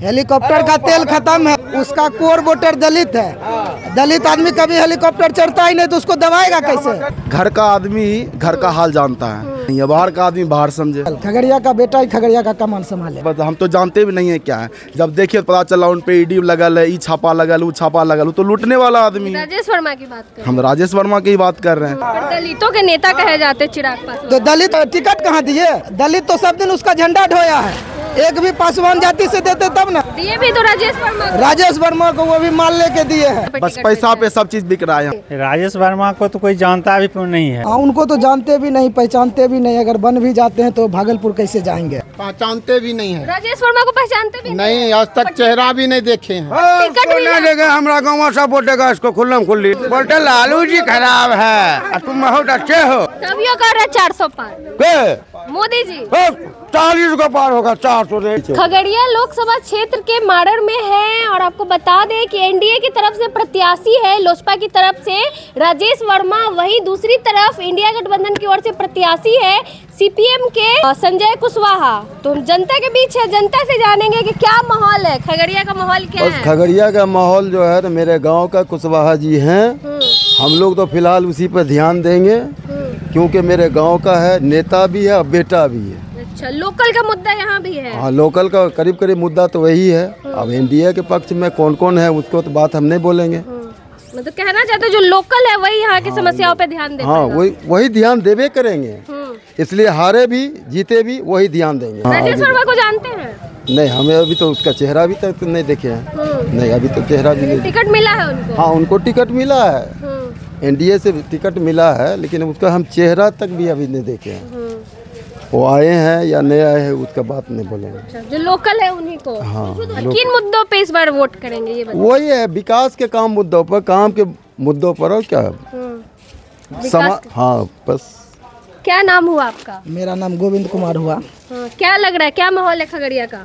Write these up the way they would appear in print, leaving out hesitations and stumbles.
Helicopter का तेल खत्म है, उसका कोर वोटर दलित है। दलित आदमी कभी हेलीकॉप्टर चढ़ता ही नहीं तो उसको दबाएगा कैसे? घर का आदमी ही घर का हाल जानता है, ये बाहर का आदमी बाहर समझे। खगड़िया का बेटा ही खगड़िया का कमान संभाले। बस हम तो जानते भी नहीं है क्या है, जब देखिए पता चला उन पे ईडी लगल है, ई छापा लगल, वो छापा लगल, तो लूटने वाला आदमी। राजेश वर्मा की बात कर, हम राजेश वर्मा की बात कर रहे हैं। पर दलितों के नेता कहे जाते चिराग पासवान। तो दलित टिकट कहाँ दिए? दलित तो सब दिन उसका झंडा ढोया है, एक भी पासवान जाति से देते तब ना दिए भी तो राजेश वर्मा को वो भी माल लेके दिए हैं। बस पैसा पे सब चीज बिक रहा है। राजेश वर्मा को तो कोई जानता भी नहीं है। हाँ, उनको तो जानते भी नहीं, पहचानते भी नहीं। अगर बन भी जाते हैं तो भागलपुर कैसे जाएंगे? पहचानते भी नहीं है। राजेश वर्मा को पहचानते भी नहीं, आज तक चेहरा भी नहीं देखे हैं। टिकट भी नहीं देगा, हमारा गाँव सब वोटेगा इसको खुल्लम खुल्ली। बोलते लालू जी खराब है, तुम बहुत अच्छे हो। तब यो कर रहे 400 पार मोदी जी। 40 का पार होगा, 400। खगड़िया लोकसभा क्षेत्र के माड़र में है और आपको बता दें कि एनडीए की तरफ से प्रत्याशी है, लोजपा की तरफ से राजेश वर्मा, वही दूसरी तरफ इंडिया गठबंधन की ओर से प्रत्याशी है सीपीएम के संजय कुशवाहा। तो जनता के बीच है, जनता से जानेंगे कि क्या माहौल है, खगड़िया का माहौल क्या है। खगड़िया का माहौल जो है मेरे गाँव का कुशवाहा जी हैं, हम लोग तो फिलहाल उसी पर ध्यान देंगे क्योंकि मेरे गाँव का है, नेता भी है और बेटा भी है। अच्छा, लोकल का मुद्दा यहाँ भी है। हाँ, लोकल का करीब करीब मुद्दा तो वही है। अब एनडीए के पक्ष में कौन कौन है उसको तो बात हम नहीं बोलेंगे। मतलब कहना चाहते हो जो लोकल है वही यहाँ की समस्याओं पे ध्यान दे। हाँ, वही ध्यान देवे करेंगे, इसलिए हारे भी जीते भी वही ध्यान देंगे। राजेश वर्मा को जानते हैं? नहीं, हमें अभी तो उसका चेहरा भी तक नहीं देखे हैं। नहीं, अभी तो चेहरा भी नहीं। टिकट मिला है उनको? हाँ, उनको टिकट मिला है, एनडीए से टिकट मिला है, लेकिन उसका हम चेहरा तक भी अभी नहीं देखे हैं। वो आए हैं या नहीं आए हैं उसका बात नहीं बोलेंगे। अच्छा, जो लोकल है उन्हीं को। हाँ, किन मुद्दों पे इस बार वोट करेंगे ये बताइए? वही है, विकास के काम मुद्दों पर, काम के मुद्दों पर। और क्या हाँ, बस। क्या नाम हुआ आपका? मेरा नाम गोविंद कुमार हुआ। हाँ, क्या लग रहा है, क्या माहौल है खगड़िया का?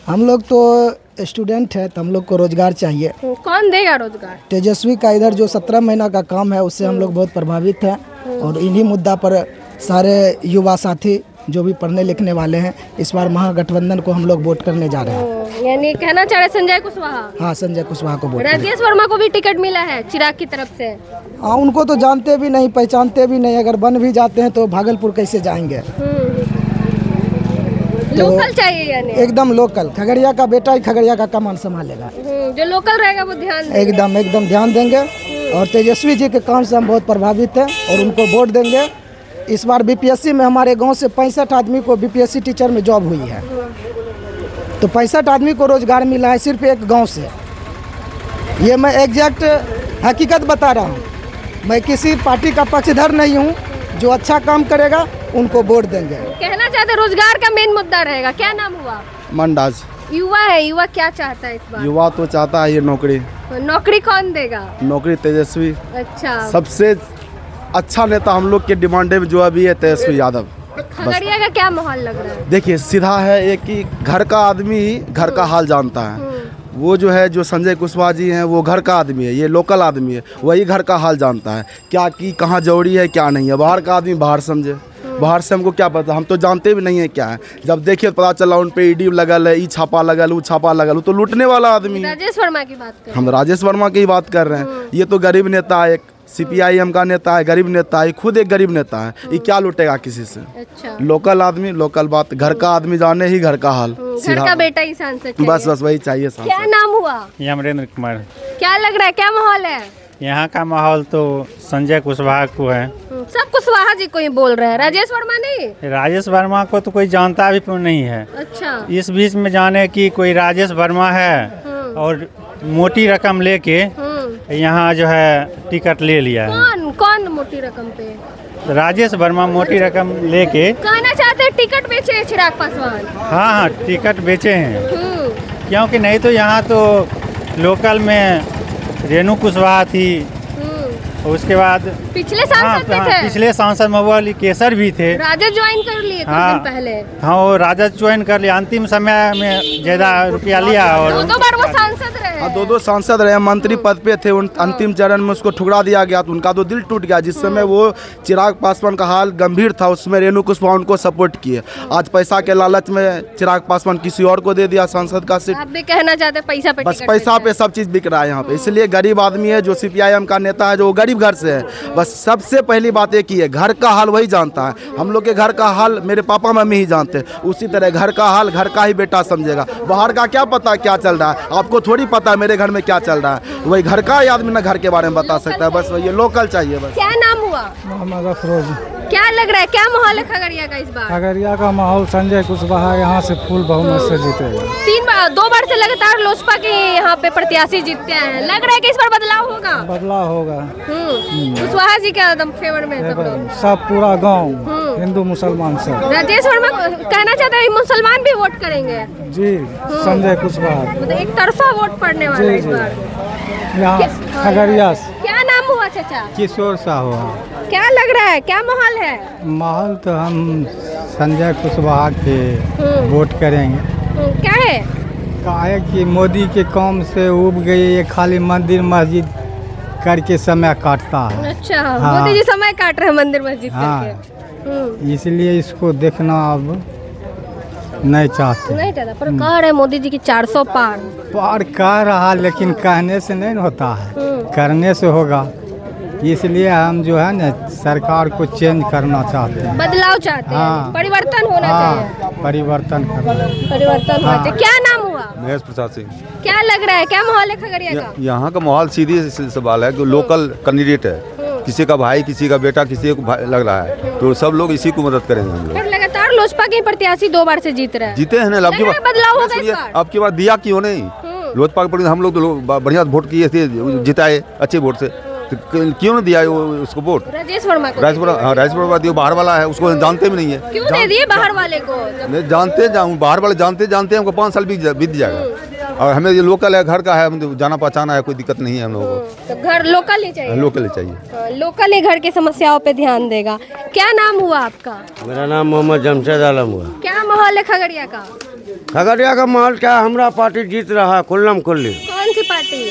हम लोग तो स्टूडेंट है, तो हम लोग को रोजगार चाहिए। कौन देगा रोजगार? तेजस्वी का इधर जो 17 महीना का काम है उससे हम लोग बहुत प्रभावित हैं और इन्हीं मुद्दा पर सारे युवा साथी जो भी पढ़ने लिखने वाले हैं इस बार महागठबंधन को हम लोग वोट करने जा रहे हैं। यानी कहना चाह रहे संजय कुशवाहा? हाँ, संजय कुशवाहा को वोट। राजेश वर्मा को भी टिकट मिला है चिराग की तरफ से। हाँ, उनको तो जानते भी नहीं, पहचानते भी नहीं। अगर बन भी जाते हैं तो भागलपुर कैसे जाएंगे? लोकल चाहिए यानी? एकदम लोकल, खगड़िया का बेटा ही खगड़िया का कमान संभालेगा। जो लोकल रहेगा वो ध्यान एकदम ध्यान देंगे और तेजस्वी जी के काम से हम बहुत प्रभावित हैं और उनको वोट देंगे। इस बार बीपीएससी में हमारे गांव से 65 आदमी को बीपीएससी टीचर में जॉब हुई है, तो 65 आदमी को रोजगार मिला है सिर्फ एक गांव से। ये मैं एग्जैक्ट हकीकत बता रहा हूँ, मैं किसी पार्टी का पक्षधर नहीं हूँ। जो अच्छा काम करेगा उनको वोट देंगे। कहना चाहते रोजगार का मेन मुद्दा रहेगा। क्या नाम हुआ? मंडाज। युवा है, युवा क्या चाहता है इस बार? युवा तो चाहता है ये नौकरी। नौकरी कौन देगा? नौकरी तेजस्वी। अच्छा, सबसे अच्छा नेता हम लोग के डिमांड में जो अभी है तेजस्वी यादव। खगड़िया का क्या माहौल लग रहा है? देखिए, सीधा है एक कि घर का आदमी ही घर का हाल जानता है। वो जो है, जो संजय कुशवाहा जी हैं, वो घर का आदमी है, ये लोकल आदमी है, वही घर का हाल जानता है, क्या की कहाँ जरूरी है क्या नहीं है। बाहर का आदमी बाहर समझे, बाहर से हमको क्या पता, हम तो जानते भी नहीं है क्या है, जब देखिए पता चला उन पे ईडी लगल है, ई छापा लगल, वो छापा लगल, तो लूटने वाला आदमी। राजेश वर्मा की बात कर, हम राजेश वर्मा की बात कर रहे हैं। ये तो गरीब नेता है, एक सीपीआईएम का नेता है, गरीब नेता है, खुद एक गरीब नेता है, ये क्या लूटेगा किसी से? अच्छा, लोकल आदमी लोकल बात, घर का आदमी जाने ही घर का हाल। घर का बेटा ही सांसद। बस वही चाहिए सांसद। क्या नाम हुआ? यमरेंद्र कुमार। क्या लग रहा है, क्या माहौल है यहाँ का? माहौल तो संजय कुशवाहा को है। सब कुशवाहा जी को ही बोल रहे हैं, राजेश वर्मा नहीं? राजेश वर्मा को तो कोई जानता भी नहीं है। अच्छा, इस बीच में जाने की कोई राजेश वर्मा है और मोटी रकम लेके यहाँ जो है टिकट ले लिया है। कौन मोटी रकम पे? राजेश वर्मा मोटी रकम लेके। कहना चाहते हैं टिकट बेचे हैं चिराग पासवान? हाँ, टिकट बेचे हैं, क्योंकि नहीं तो यहाँ तो लोकल में रेणु कुशवाहा थी, उसके बाद पिछले सांसद भी थे। पिछले सांसद महुआ अली केसर भी थे। राजद ज्वाइन कर लिए कुछ दिन पहले। हाँ, वो राजद ज्वाइन कर लिया, अंतिम समय में ज्यादा रुपया लिया और 2 बार वो सांसद रहे। हैं। 2 सांसद रहे, मंत्री पद पे थे, उन अंतिम चरण में उसको ठुकरा दिया गया तो उनका तो दिल टूट गया। जिस समय वो चिराग पासवान का हाल गंभीर था उसमें रेणु कुशवाहा उनको सपोर्ट किए। आज पैसा के लालच में चिराग पासवान किसी और को दे दिया सांसद का सीट। आप भी कहना चाहते हैं पैसा पे बस टिकट पैसा मिलता पे सब चीज़ बिक रहा है यहाँ पे। इसलिए गरीब आदमी है जो CPIM का नेता है जो गरीब घर से है। बस सबसे पहली बात एक ही है, घर का हाल वही जानता है। हम लोग के घर का हाल मेरे पापा मम्मी ही जानते हैं। उसी तरह घर का हाल घर का ही बेटा समझेगा। बाहर का क्या पता क्या चल रहा है, आपको थोड़ी पता है मेरे घर में क्या चल रहा है। वही घर का ही आदमी ना घर के बारे में बता सकता है। बस वही लोकल चाहिए बस। क्या नाम हुआ? मोहम्मद अफरोज। क्या लग रहा है, क्या माहौल है खगड़िया का इस बार? खगड़िया का माहौल संजय कुशवाहा यहाँ से फुल बहुमत से जीतेगा। 2 बार से लगातार लोजपा के यहाँ पे प्रत्याशी जीतते हैं। लग रहा है कि इस बार बदलाव होगा। बदलाव होगा। कुशवाहा जी का एकदम फेवर में सब लोग। सब पूरा गांव हिंदू मुसलमान सब। राजेश वर्मा कहना चाहते हैं मुसलमान भी वोट करेंगे जी। संजय कुशवाहा मतलब एक तरफा वोट पड़ने वाला है इस बार यहाँ खगड़िया से। क्या नाम हुआ चाचा? किशोर साहू। क्या लग रहा है, क्या माहौल है? माहौल तो हम संजय कुशवाहा के वोट करेंगे। क्या है? काहे कि मोदी के काम से उब गई, ये खाली मंदिर मस्जिद करके समय काटता है। अच्छा हाँ। मोदी जी समय काट रहे हैं मंदिर मस्जिद हाँ। करके। इसलिए इसको देखना अब नहीं चाहते। नहीं चाहता पर कह रहे मोदी जी की 400 पार कह रहा, लेकिन कहने से नहीं होता है, करने से होगा। इसलिए हम जो है ना सरकार को चेंज करना चाहते हैं, बदलाव चाहते हैं। हाँ। परिवर्तन होना चाहिए। परिवर्तन करना। परिवर्तन होना चाहिए। क्या नाम हुआ? महेश प्रसाद सिंह। क्या लग रहा है, क्या माहौल है खगड़िया का? यहाँ का माहौल सीधी सवाल है कि लोकल कैंडिडेट है, किसी का भाई किसी का बेटा किसी को लग रहा है तो सब लोग इसी को मदद करेंगे हम लोग। पर लगातार लोजपा के प्रत्याशी 2 बार से जीत रहे हैं। जीते हैं ना, अब की बदलाव होगा इस बार। अब की बार दिया क्यों नहीं? लोजपा के हम लोग तो बढ़िया वोट किए थे, जिताए अच्छे वोट से, तो क्यों नहीं दिया उसको वोट? राजेश वर्मा को। राजेश वर्मा दिया, बाहर वाला है, उसको जानते भी नहीं है। क्यों दे दिए बाहर वाले को? नहीं जानते, बाहर वाले जानते हमको 5 साल बीत जाएगा। और हमें ये लोकल है, घर का है, हम जाना पहचाना है, कोई दिक्कत नहीं है हम लोगों को। तो घर लोकल ही चाहिए। लोकल ही चाहिए। लोकल ही घर की समस्याओं पे ध्यान देगा। क्या नाम हुआ आपका? मेरा नाम मोहम्मद जमशेद आलम हुआ। क्या माहौल है खगड़िया का? खगड़िया का माहौल क्या, हमारा पार्टी जीत रहा है खुल्लम खुल्ली। कौन सी पार्टी?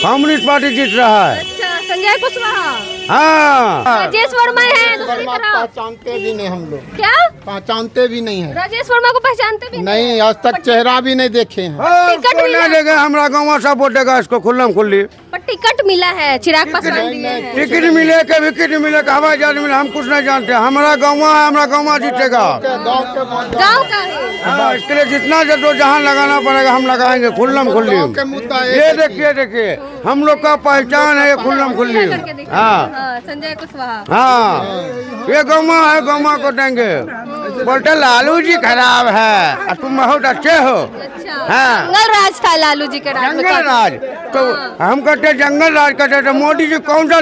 कम्युनिस्ट पार्टी जीत रहा है। अच्छा संजय कुशवाहा। हाँ। राजेश वर्मा है दूसरी तरफ। पहचानते भी नहीं हम लोग। क्या पहचानते भी नहीं है। राजेश वर्मा को पहचानते भी नहीं, आज तक चेहरा भी नहीं देखे हैं। टिकट मिला देगा हमारा गाँव सब वोट देगा इसको खुल्लम खुल्ली। पर टिकट मिला है, चिराग पासवान दिए हैं। टिकट मिले के विकेट मिले के हवाई जहाज मिले, हम कुछ नहीं जानते। हमारा गाँव है, हमारा गाँव जीतेगा। गाँव का है। इसके लिए जितना जहाँ लगाना पड़ेगा हम लगाएंगे खुल्लम खुल्ली। ये देखिए हम लोग का पहचान है ये खुल्लम खुल्ली। हाँ संजय कुशवाहा। हाँ ये गौमा है, गौमा को देंगे। बोलते लालू जी खराब है, तुम बहुत अच्छे हो। अच्छा हाँ। जंगल राज था लालू जी के राज में। जंगल राज तो हम कहते जंगल राज कहते थे। मोदी जी कौन सा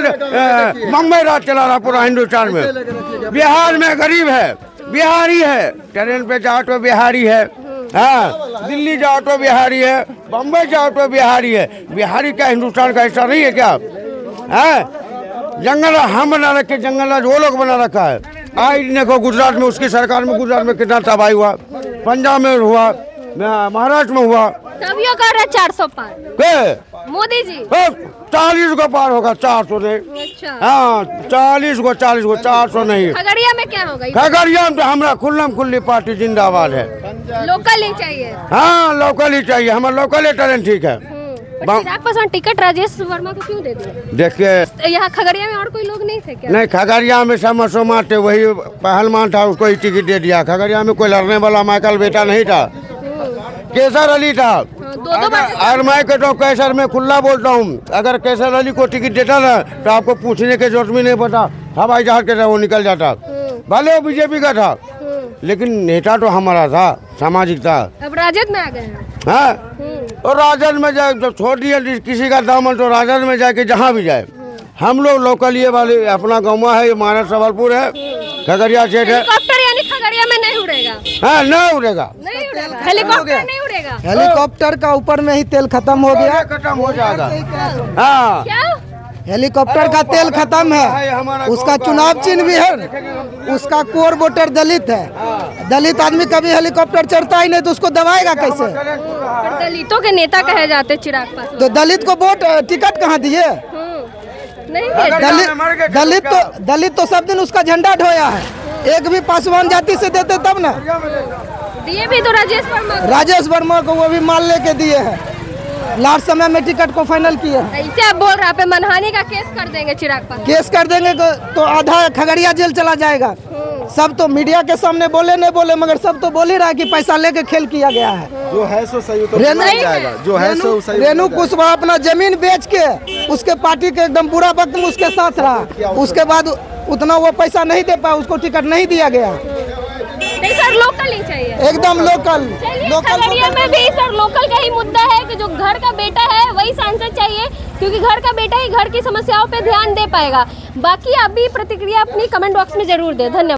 बम्बई राज चला रहा पूरा हिंदुस्तान में? बिहार में गरीब है, बिहारी है, ट्रेन पे जाओ तो बिहारी है। हाँ दिल्ली जाओ तो बिहारी है, बम्बई जाओ तो बिहारी है। बिहारी क्या हिंदुस्तान का हिस्सा नहीं है क्या? है जंगल हम बना रखे, जंगल राज वो लोग बना रखा है। आज देखो गुजरात में, उसकी सरकार में गुजरात में कितना तबाही हुआ, पंजाब में हुआ, महाराष्ट्र में हुआ। तभियो कर रहे 400 पार के मोदी जी। 40 को पार होगा, 400 नहीं। अच्छा हाँ 40 को 400 नहीं। खगड़िया में क्या होगा? खगड़िया में तो हमारा खुल्लम खुल्ली पार्टी जिंदाबाद है। लोकल ही चाहिए। हाँ लोकल ही चाहिए, हमारा लोकल ही टैलेंट ठीक है। चिराग पासवान टिकट राजेश वर्मा को क्यों दे दिया? देखिए यहाँ खगड़िया में और कोई लोग नहीं थे क्या? नहीं, खगड़िया में समसोमा थे, वही पहलवान था, उसको ही टिकट दे दिया। खगड़िया में कोई लड़ने वाला माइकल बेटा नहीं था, केसर अली था। और मैं कहता हूँ कैसर में खुला बोलता हूँ, अगर केसर अली को टिकट देता ना तो आपको पूछने की जरूरत भी नहीं पड़ता, हवाई जहाज के वो निकल जाता। भले वो बीजेपी का था लेकिन नेता तो हमारा था, सामाजिक था। अब राजद में आ गए हैं। हाँ और राजद में जाए जब छोड़ दिया किसी का दामन तो राजद में जाके जहाँ भी जाए। हम लोग लोकल ये वाले अपना गाँव है, ये महाराज सबलपुर है, खगड़िया सेठ है। हेलीकॉप्टर यानी खगड़िया में नहीं उड़ेगा? हाँ नहीं उड़ेगा, नहीं उड़ेगा हेलीकॉप्टर, नहीं उड़ेगा। हेलीकॉप्टर का ऊपर में ही तेल खत्म हो गया, खत्म हो जाएगा। हाँ क्या हेलीकॉप्टर का तेल खत्म है, उसका चुनाव चिन्ह भी है, उसका कोर वोटर दलित है। दलित आदमी कभी हेलीकॉप्टर चढ़ता ही नहीं तो उसको दबाएगा कैसे? पर दलितों के नेता कहे जाते चिराग पासवान। तो दलित को वोट टिकट कहाँ दिए? नहीं दिए। दलित तो सब दिन उसका झंडा ढोया है। एक भी पासवान जाति से देते तब ना दिए भी तो राजेश वर्मा को वो भी माल लेके दिए हैं। लास्ट समय में टिकट को फाइनल किया है। ऐसे आप बोल रहे हैं मनहानि का केस कर देंगे चिराग पासवान। केस कर देंगे तो आधा खगड़िया जेल चला जाएगा। सब तो मीडिया के सामने बोले नहीं बोले मगर सब तो बोल ही रहा है कि पैसा लेके खेल किया गया है। जो है सो सही तो जाएगा, जो है सो सही। रेणु कुशवाहा अपना जमीन बेच के उसके पार्टी के एकदम बुरा वक्त में उसके साथ रहा, उसके बाद उतना वो पैसा नहीं दे पाया, उसको टिकट नहीं दिया गया। नहीं सर, लोकल ही चाहिए, एकदम लोकल। खगड़िया में भी सर लोकल का ही मुद्दा है कि जो घर का बेटा है वही सांसद चाहिए, क्योंकि घर का बेटा ही घर की समस्याओं पे ध्यान दे पाएगा। बाकी आप भी प्रतिक्रिया अपनी कमेंट बॉक्स में जरूर दें। धन्यवाद।